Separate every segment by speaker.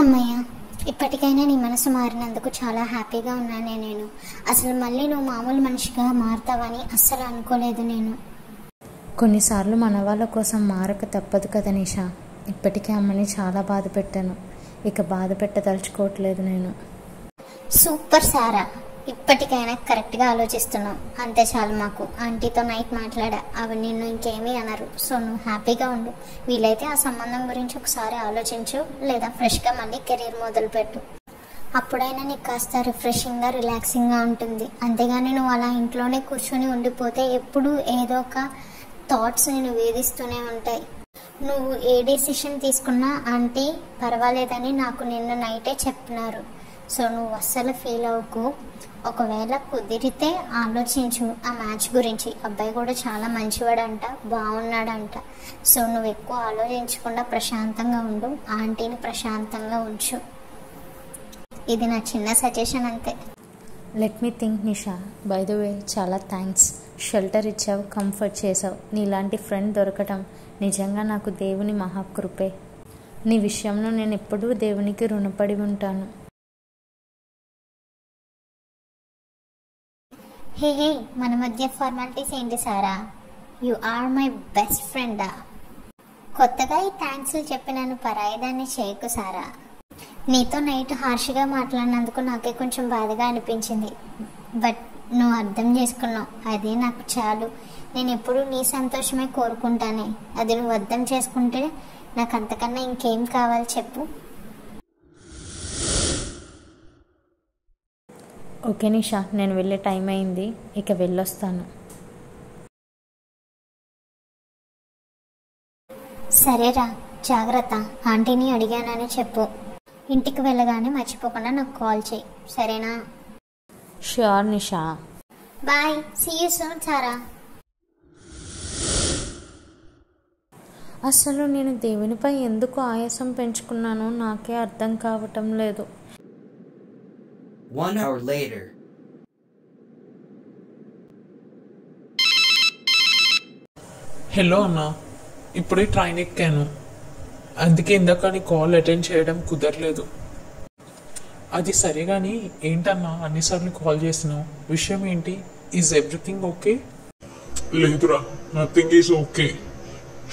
Speaker 1: అమ్మయ్య, ఇప్పటికైనా నీ మనసు మారినందుకు చాలా హ్యాపీగా ఉన్నానే. నేను అసలు మళ్ళీ నువ్వు మామూలు మనిషిగా మారుతావని అస్సలు అనుకోలేదు నేను.
Speaker 2: కొన్నిసార్లు మన వాళ్ళ కోసం మారక తప్పదు కదా నిషా. ఇప్పటికే అమ్మని చాలా బాధ పెట్టాను, ఇక బాధ పెట్టదలుచుకోవట్లేదు నేను.
Speaker 1: సూపర్ సారా, ఇప్పటికైనా కరెక్ట్గా ఆలోచిస్తున్నావు. అంతే చాలు మాకు. ఆంటీతో నైట్ మాట్లాడా, అవి నిన్ను ఇంకేమీ అనరు. సో నువ్వు హ్యాపీగా ఉండు. వీలైతే ఆ సంబంధం గురించి ఒకసారి ఆలోచించు, లేదా ఫ్రెష్గా మళ్ళీ కెరీర్ మొదలుపెట్టు. అప్పుడైనా నీకు కాస్త రిఫ్రెషింగ్గా రిలాక్సింగ్గా ఉంటుంది. అంతేగాని నువ్వు అలా ఇంట్లోనే కూర్చొని ఉండిపోతే ఎప్పుడూ ఏదో ఒక థాట్స్ నేను వేధిస్తూనే ఉంటాయి. నువ్వు ఏ డెసిషన్ తీసుకున్నా ఆంటీ పర్వాలేదని నాకు నిన్న నైటే చెప్పినారు. సో నువ్వు అస్సలు ఫీల్ అవ్వకు. ఒకవేళ కుదిరితే ఆలోచించు ఆ మ్యాచ్ గురించి. అబ్బాయి కూడా చాలా మంచివాడంట, బాగున్నాడంట. సో నువ్వు ఎక్కువ ఆలోచించకుండా ప్రశాంతంగా ఉండు. ఆంటీని ప్రశాంతంగా ఉంచు. ఇది నా చిన్న సజెషన్ అంతే.
Speaker 2: Let me think Nisha. By the way చాలా థ్యాంక్స్. షెల్టర్ ఇచ్చావు, కంఫర్ట్ చేసావు. నీలాంటి ఫ్రెండ్ దొరకటం నిజంగా నాకు దేవుని మహాకృపే. నీ విషయంలో నేను ఎప్పుడూ దేవునికి రుణపడి ఉంటాను.
Speaker 1: హే హే, మన మధ్య ఫార్మాలిటీస్ ఏంటి సారా? యు ఆర్ మై బెస్ట్ ఫ్రెండా. కొత్తగా ఈ థ్యాంక్స్లు చెప్పి నన్ను పరాయిదాన్ని చేయకు సారా. నీతో నైట్ హార్ష్గా మాట్లాడినందుకు నాకే కొంచెం బాధగా అనిపించింది. బట్ నువ్వు అర్థం చేసుకున్నావు, అదే నాకు చాలు. నేను ఎప్పుడూ నీ సంతోషమే కోరుకుంటానే. అది నువ్వు అర్థం చేసుకుంటే నాకు అంతకన్నా ఇంకేం కావాలి చెప్పు.
Speaker 2: ఓకే నిషా, నేను వెళ్ళే టైం అయింది, ఇక వెళ్ళొస్తాను.
Speaker 1: సరేరా, జాగ్రత్త. ఆంటీని అడిగానని చెప్పు. ఇంటికి వెళ్ళగానే మర్చిపోకుండా నాకు కాల్ చేయి, సరేనా?
Speaker 2: Sure Nisha.
Speaker 1: Bye, see you soon Sara.
Speaker 2: అసలు నేను దేవునిపై ఎందుకు ఆయాసం పెంచుకున్నానో నాకే అర్థం కావటం లేదు.
Speaker 3: 1 hour later.
Speaker 4: హలో అన్న, ఇప్పుడే ట్రైన్ ఎక్కాను. అందుకే ఇందాక నీ కాల్ అటెండ్ చేయడం కుదరలేదు. అది సరే కానీ ఏంటన్నా అన్నిసార్లు కాల్ చేసినావు? విషయం ఏంటి? Is everything okay?
Speaker 5: లేదురా, nothing is okay.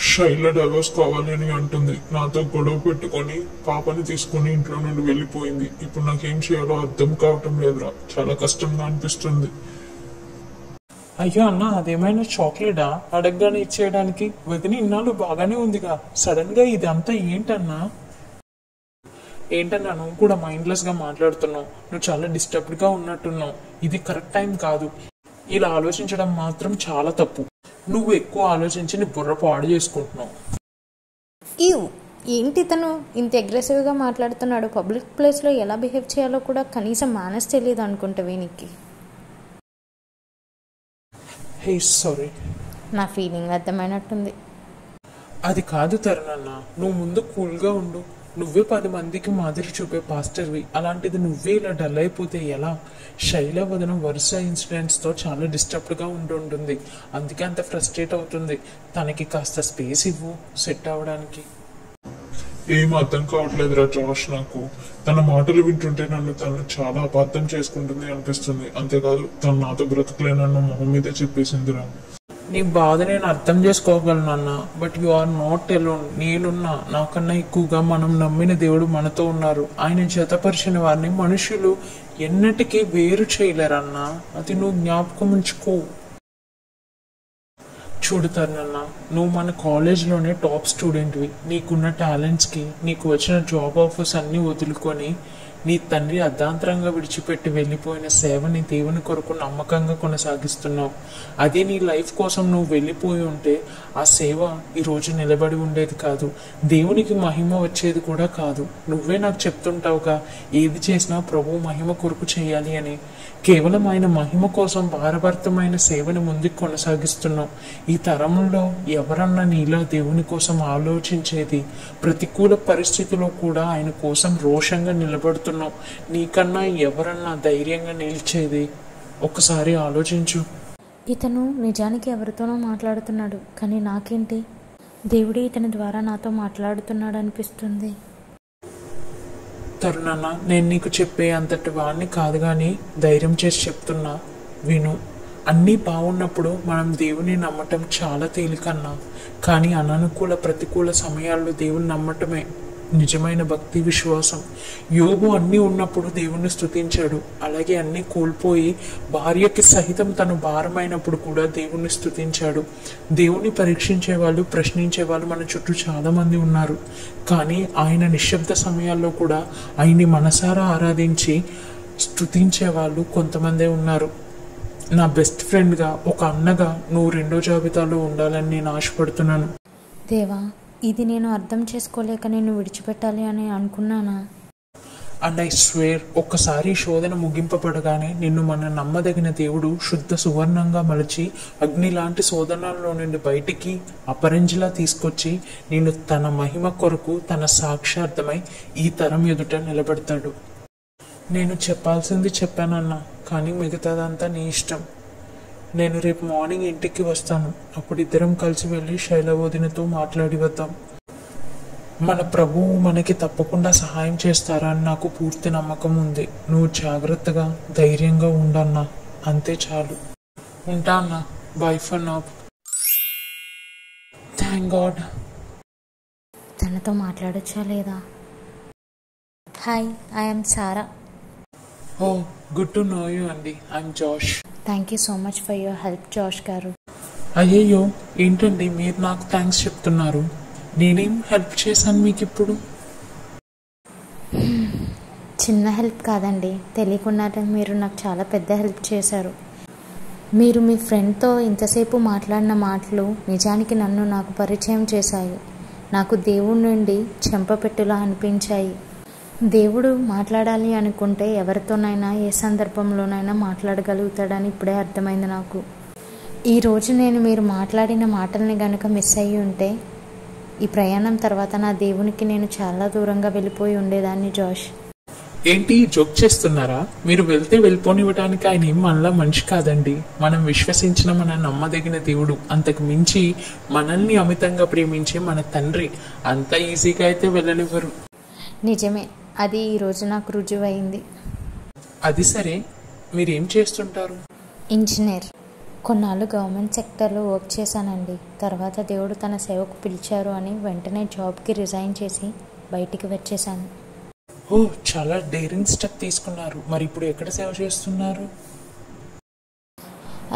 Speaker 5: Shaila divorce కావాలని అంటుంది. నాతో గొడవ పెట్టుకొని పాపని తీసుకుని ఇంట్లో నుండి వెళ్ళిపోయింది. ఇప్పుడు నాకేం చేయాలో అర్థం కావటం లేదురా. చాలా కష్టంగా అనిపిస్తుంది.
Speaker 4: అయ్యో అన్న, అదేమైనా చాక్లెటా? అడగగానే ఇచ్చేయడానికి? వదిన ఇన్నాళ్ళు బాగానే ఉందిగా, సడన్ గా ఇది అంతా ఏంటన్నా? ఏంటన్నా నువ్వు కూడా మైండ్లెస్ గా మాట్లాడుతున్నావు? నువ్వు చాలా డిస్టర్బ్డ్ గా ఉన్నట్టున్నావు. ఇది కరెక్ట్ టైం కాదు. ఇలా ఆలోచించడం మాత్రం చాలా తప్పు. నువ్వు ఎక్కువ ఆలోచించి నీ బుర్ర పాడు చేసుకుంటున్నావు.
Speaker 2: ఏంటి తను ఇంత అగ్రెసివ్గా మాట్లాడుతున్నాడు? పబ్లిక్ ప్లేస్లో ఎలా బిహేవ్ చేయాలో కూడా కనీసం మేనర్స్ తెలియదు అనుకుంటా వీనికి.
Speaker 4: Hey sorry.
Speaker 2: నా ఫీలింగ్ అర్థమైనట్టుంది.
Speaker 4: అది కాదు తరుణన్న, నువ్వు ముందు కూల్గా ఉండు. నువ్వే 10 మందికి మాదిరి చూపే పాస్టర్వి, అలాంటిది నువ్వే ఇలా డల్ అయిపోతే ఎలా? శైల వదన వరుస ఇన్సిడెంట్స్తో చాలా డిస్టర్బ్డ్గా ఉంటుంది. అందుకే అంత ఫ్రస్ట్రేట్ అవుతుంది. తనకి కాస్త స్పేస్ ఇవ్వు సెట్ అవ్వడానికి.
Speaker 5: ఏం అర్థం కావట్లేదురా జోష్. నాకు తన మాటలు వింటుంటే తను చాలా అపార్థం చేసుకుంటుంది అనిపిస్తుంది. అంతేకాదు తను నాతో బ్రతకలేనన్న మొహం మీదే చెప్పేసిందిరా.
Speaker 4: నీ బాధ నేను అర్థం చేసుకోగలను అన్న, but you are not alone. నేనున్నా, నాకన్నా ఎక్కువగా మనం నమ్మిన దేవుడు మనతో ఉన్నారు. ఆయన జతపరిచిన వారిని మనుషులు ఎన్నటికీ వేరు చేయలేరన్నా. అది నువ్వు జ్ఞాపకం ఉంచుకో. చూడుతానన్నా, నువ్వు మన కాలేజ్లోనే టాప్ స్టూడెంట్వి. నీకున్న టాలెంట్స్కి, నీకు వచ్చిన జాబ్ ఆఫర్స్ అన్నీ వదులుకొని నీ తండ్రి అర్ధాంతరంగా విడిచిపెట్టి వెళ్ళిపోయిన సేవని దేవుని కొరకు నమ్మకంగా కొనసాగిస్తున్నావు. అదే నీ లైఫ్ కోసం నువ్వు వెళ్ళిపోయి ఉంటే ఆ సేవ ఈరోజు నిలబడి ఉండేది కాదు, దేవునికి మహిమ వచ్చేది కూడా కాదు. నువ్వే నాకు చెప్తుంటావుగా, ఏది చేసినా ప్రభు మహిమ కొరకు చేయాలి అని. కేవలం ఆయన మహిమ కోసం భారభరితమైన సేవని ముందుకు కొనసాగిస్తున్నావు. ఈ తరంలో ఎవరన్నా నీలో దేవుని కోసం ఆలోచించేది? ప్రతికూల పరిస్థితిలో కూడా ఆయన కోసం రోషంగా నిలబడుతున్నావు. నీకన్నా ఎవరన్నా ధైర్యంగా నిలిచేది? ఒక్కసారి ఆలోచించు.
Speaker 2: ఇతను నిజానికి ఎవరితోనో మాట్లాడుతున్నాడు, కానీ నాకేంటి? దేవుడే ఇతని ద్వారా నాతో మాట్లాడుతున్నాడు అనిపిస్తుంది.
Speaker 4: తరుణన్న, నేను నీకు చెప్పే అంతటి వాడిని కాదు కానీ ధైర్యం చేసి చెప్తున్నా విను. అన్నీ బాగున్నప్పుడు మనం దేవుని నమ్మటం చాలా తేలికన్నా, కానీ అననుకూల ప్రతికూల సమయాల్లో దేవుని నమ్మటమే నిజమైన భక్తి విశ్వాసం. యోబు అన్నీ ఉన్నప్పుడు దేవుణ్ణి స్తుతించాడు, అలాగే అన్నీ కోల్పోయి భార్యకి సహితం తను భారమైనప్పుడు కూడా దేవుణ్ణి స్తుతించాడు. దేవుణ్ణి పరీక్షించే వాళ్ళు, ప్రశ్నించే వాళ్ళు మన చుట్టూ చాలా మంది ఉన్నారు, కానీ ఆయన నిశ్శబ్ద సమయాల్లో కూడా ఆయన్ని మనసారా ఆరాధించి స్తుతించే వాళ్ళు కొంతమందే ఉన్నారు. నా బెస్ట్ ఫ్రెండ్గా, ఒక అన్నగా నువ్వు 2వ జాబితాలో ఉండాలని నేను ఆశపడుతున్నాను.
Speaker 2: దేవా, ఇది నేను అర్థం చేసుకోలేక నేను విడిచిపెట్టాలి అని అనుకున్నానా?
Speaker 4: అండ్ ఐ స్వేర్, ఒక్కసారి శోధన ముగింపబడగానే నిన్ను మన నమ్మదగిన దేవుడు శుద్ధ సువర్ణంగా మలచి అగ్ని లాంటి శోధనల్లో నుండి బయటికి అపరంజిలా తీసుకొచ్చి నిన్ను తన మహిమ కొరకు తన సాక్షార్థమై ఈ తరం ఎదుట నిలబెడతాడు. నేను చెప్పాల్సింది చెప్పానన్నా, కానీ మిగతాదంతా నీ ఇష్టం. నేను రేపు మార్నింగ్ ఇంటికి వస్తాను. అప్పుడు ఇద్దరం కలిసి వెళ్ళి శైలవదినతో మాట్లాడి వద్దాం. మన ప్రభువు మనకి తప్పకుండా సహాయం చేస్తారా అని నాకు పూర్తి నమ్మకం ఉంది. నువ్వు జాగ్రత్తగా ధైర్యంగా ఉండన్నా, అంతే చాలు. ఉంటా అన్నా, bye for now. Thank God.
Speaker 2: తనతో మాట్లాడొచ్చా లేదా? Hi, I'm Sara.
Speaker 4: Oh, good to know you అండి. I'm Josh.
Speaker 2: Thank you so much for your help Josh garu.
Speaker 4: అయ్యయ్యో, ఏంటండి మీరు నాకు థ్యాంక్స్ చెప్తున్నారు? నేనేం హెల్ప్ చేశాను మీకు ఇప్పుడు?
Speaker 2: చిన్న హెల్ప్ కాదండి, తెలియకుండానే మీరు నాకు చాలా పెద్ద హెల్ప్ చేశారు. మీరు మీ ఫ్రెండ్తో ఇంతసేపు మాట్లాడిన మాటలు నిజానికి నాకు పరిచయం చేశాయి. నాకు దేవుడి నుండి చెంపపెట్టులా అనిపించాయి. దేవుడు మాట్లాడాలి అనుకుంటే ఎవరితోనైనా ఏ సందర్భంలోనైనా మాట్లాడగలుగుతాడని ఇప్పుడే అర్థమైంది నాకు. ఈరోజు నేను మీరు మాట్లాడిన మాటల్ని గనుక మిస్ అయ్యి ఉంటే ఈ ప్రయాణం తర్వాత నా దేవునికి నేను చాలా దూరంగా వెళ్ళిపోయి ఉండేదాన్ని జాష్.
Speaker 4: ఏంటి జోక్ చేస్తున్నారా? మీరు వెళ్తే వెళ్ళిపోనివ్వడానికి ఆయన ఏం మనలా మనిషి కాదండి. మనం విశ్వసించిన మన నమ్మదగిన దేవుడు, అంతకు మించి మనల్ని అమితంగా ప్రేమించే మన తండ్రి. అంత ఈజీగా అయితే వెళ్ళనివ్వరు.
Speaker 2: నిజమే, అది ఈరోజు నాకు రుజువైంది.
Speaker 4: అది సరే, మీరేం చేస్తుంటారు?
Speaker 2: ఇంజనీర్. కొన్నాళ్ళు గవర్నమెంట్ సెక్టర్లో వర్క్ చేశానండి. తర్వాత దేవుడు తన సేవకు పిలిచారు అని వెంటనే జాబ్కి రిజైన్ చేసి బయటికి వచ్చేసాను.
Speaker 4: ఓ, చాలా డేరింగ్ స్టెప్ తీసుకున్నారు. మరి ఇప్పుడు ఎక్కడ సేవ చేస్తున్నారు?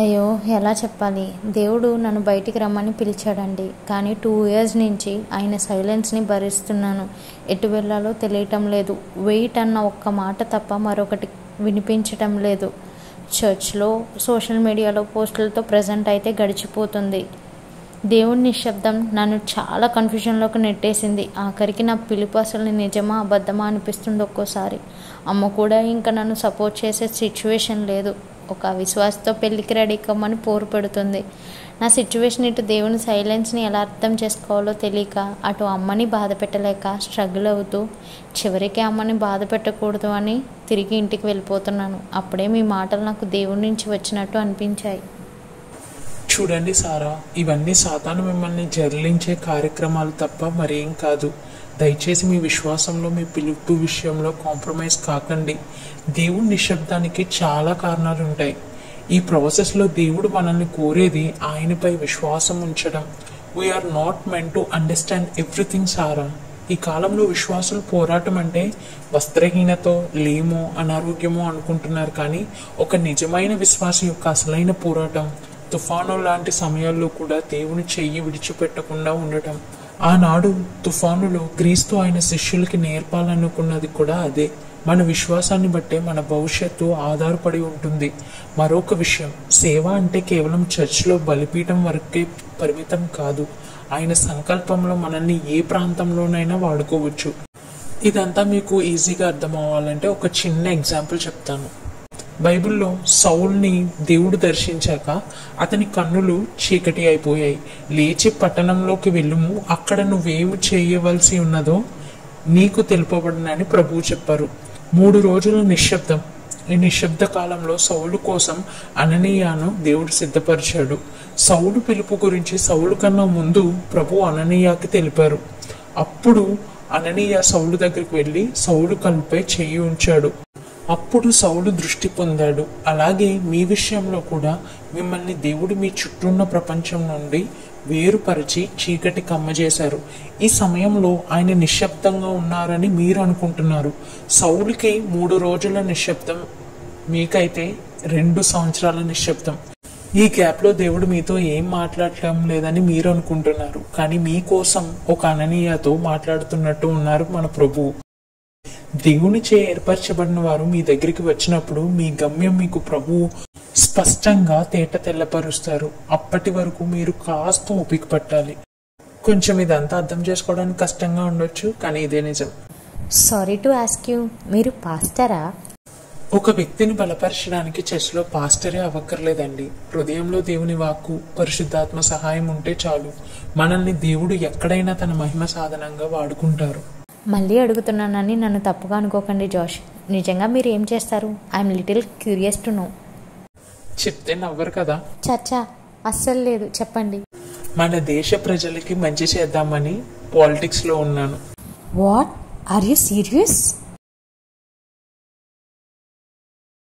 Speaker 2: అయ్యో, ఎలా చెప్పాలి, దేవుడు నన్ను బయటికి రమ్మని పిలిచాడండి. కానీ 2 years నుంచి ఆయన సైలెన్స్ని భరిస్తున్నాను. ఎటు వెళ్ళాలో తెలియటం లేదు. వెయిట్ అన్న ఒక్క మాట తప్ప మరొకటి వినిపించటం లేదు. చర్చ్లో, సోషల్ మీడియాలో పోస్టులతో ప్రజెంట్ అయితే గడిచిపోతుంది. దేవుని నిశ్శబ్దం నన్ను చాలా కన్ఫ్యూజన్లోకి నెట్టేసింది. ఆఖరికి నా పిలుపు అసలు నిజమా అబద్ధమా అనిపిస్తుంది ఒక్కోసారి. అమ్మ కూడా ఇంకా నన్ను సపోర్ట్ చేసే సిచ్యువేషన్ లేదు. ఒక విశ్వాసతో పెళ్ళికి రెడీ కమ్మని పోరు పెడుతుంది. నా సిచ్యువేషన్ ఇటు దేవుని సైలెన్స్ని ఎలా అర్థం చేసుకోవాలో తెలియక, అటు అమ్మని బాధ పెట్టలేక స్ట్రగుల్ అవుతూ చివరికి అమ్మని బాధ పెట్టకూడదు అని తిరిగి ఇంటికి వెళ్ళిపోతున్నాను. అప్పుడే మీ మాటలు నాకు దేవుడి నుంచి వచ్చినట్టు అనిపించాయి.
Speaker 4: చూడండి సారా, ఇవన్నీ సాతాను మిమ్మల్ని జర్లించే కార్యక్రమాలు తప్ప మరేం కాదు. దయచేసి మీ విశ్వాసంలో, మీ పిలుపు విషయంలో కాంప్రమైజ్ కాకండి. దేవుడి నిశ్శబ్దానికి చాలా కారణాలు ఉంటాయి. ఈ ప్రాసెస్లో దేవుడు మనల్ని కోరేది ఆయనపై విశ్వాసం ఉంచడం. We're not meant to understand everything Sara. ఈ కాలంలో విశ్వాసులు పోరాటం అంటే వస్త్రహీనతో, లేమో, అనారోగ్యమో అనుకుంటున్నారు. కానీ ఒక నిజమైన విశ్వాసం యొక్క అసలైన పోరాటం తుఫాను లాంటి సమయాల్లో కూడా దేవుని చెయ్యి విడిచిపెట్టకుండా ఉండటం. ఆనాడు తుఫానులో క్రీస్తు ఆయన శిష్యులకి నేర్పాలనుకున్నది కూడా అదే. మన విశ్వాసాన్ని బట్టే మన భవిష్యత్తు ఆధారపడి ఉంటుంది. మరొక విషయం, సేవ అంటే కేవలం చర్చ్లో బలిపీఠం వరకే పరిమితం కాదు. ఆయన సంకల్పంలో మనల్ని ఏ ప్రాంతంలోనైనా వాడుకోవచ్చు. ఇదంతా మీకు ఈజీగా అర్థం అవ్వాలంటే ఒక చిన్న ఎగ్జాంపుల్ చెప్తాను. బైబిల్లో సౌల్ని దేవుడు దర్శించాక అతని కన్నులు చీకటి అయిపోయాయి. లేచి పట్టణంలోకి వెళ్ళుము, అక్కడ నువ్వేమి చేయవలసి ఉన్నదో నీకు తెలుపబడినని ప్రభువు చెప్పారు. 3 రోజుల నిశ్శబ్దం. ఈ నిశ్శబ్ద కాలంలో సౌలు కోసం అననీయాను దేవుడు సిద్ధపరిచాడు. సౌలు పిలుపు గురించి సౌలు కన్నా ముందు ప్రభు అననీయాకి తెలిపారు. అప్పుడు అననీయ సౌలు దగ్గరికి వెళ్ళి సౌలు కళ్ళపై చెయ్యి ఉంచాడు. అప్పుడు సౌలు దృష్టి పొందాడు. అలాగే మీ విషయంలో కూడా మిమ్మల్ని దేవుడు మీ చుట్టూ ఉన్న ప్రపంచం నుండి వేరుపరిచి చీకటి కమ్మజేశారు. ఈ సమయంలో ఆయన నిశ్శబ్దంగా ఉన్నారని మీరు అనుకుంటున్నారు. సౌలుకి 3 రోజుల నిశ్శబ్దం, మీకైతే 2 సంవత్సరాల నిశ్శబ్దం. ఈ గ్యాప్లో దేవుడు మీతో ఏం మాట్లాడటం లేదని మీరు అనుకుంటున్నారు. కానీ మీకోసం ఒక అననీయతో మాట్లాడుతున్నట్టు ఉన్నారు మన ప్రభువు. దేవునిచే ఏర్పరచబడిన వారు మీ దగ్గరికి వచ్చినప్పుడు మీ గమ్యం మీకు ప్రభువు స్పష్టంగా తేట తెల్లపరుస్తారు. అప్పటి వరకు మీరు కాస్త ఓపిక పట్టాలి. కొంచెం ఇదంతా అర్థం చేసుకోవడానికి కష్టంగా ఉండొచ్చు, కానీ ఇదే నిజం.
Speaker 2: సారీ టు ఆస్క్ యూ, మీరు పాస్టరా?
Speaker 4: ఒక వ్యక్తిని బలపరచడానికి చర్చిలో పాస్టరే అవ్వక్కర్లేదండి. హృదయంలో దేవుని వాక్కు, పరిశుద్ధాత్మ సహాయం ఉంటే చాలు. మనల్ని దేవుడు ఎక్కడైనా తన మహిమ సాధనంగా వాడుకుంటారు.
Speaker 2: మళ్ళీ అడుగుతున్నానని నన్ను తప్పుగా అనుకోకండి జోష్. నిజంగా మీరు ఏం చేస్తారు? I'm little curious to know.
Speaker 4: చెప్తే నవ్వరు కదా?
Speaker 2: చచ్చా, అస్సలు లేదు, చెప్పండి.
Speaker 4: మన దేశ ప్రజలకి మంచి చేద్దామని పాలిటిక్స్ లో ఉన్నాను.
Speaker 2: వాట్? Are you serious?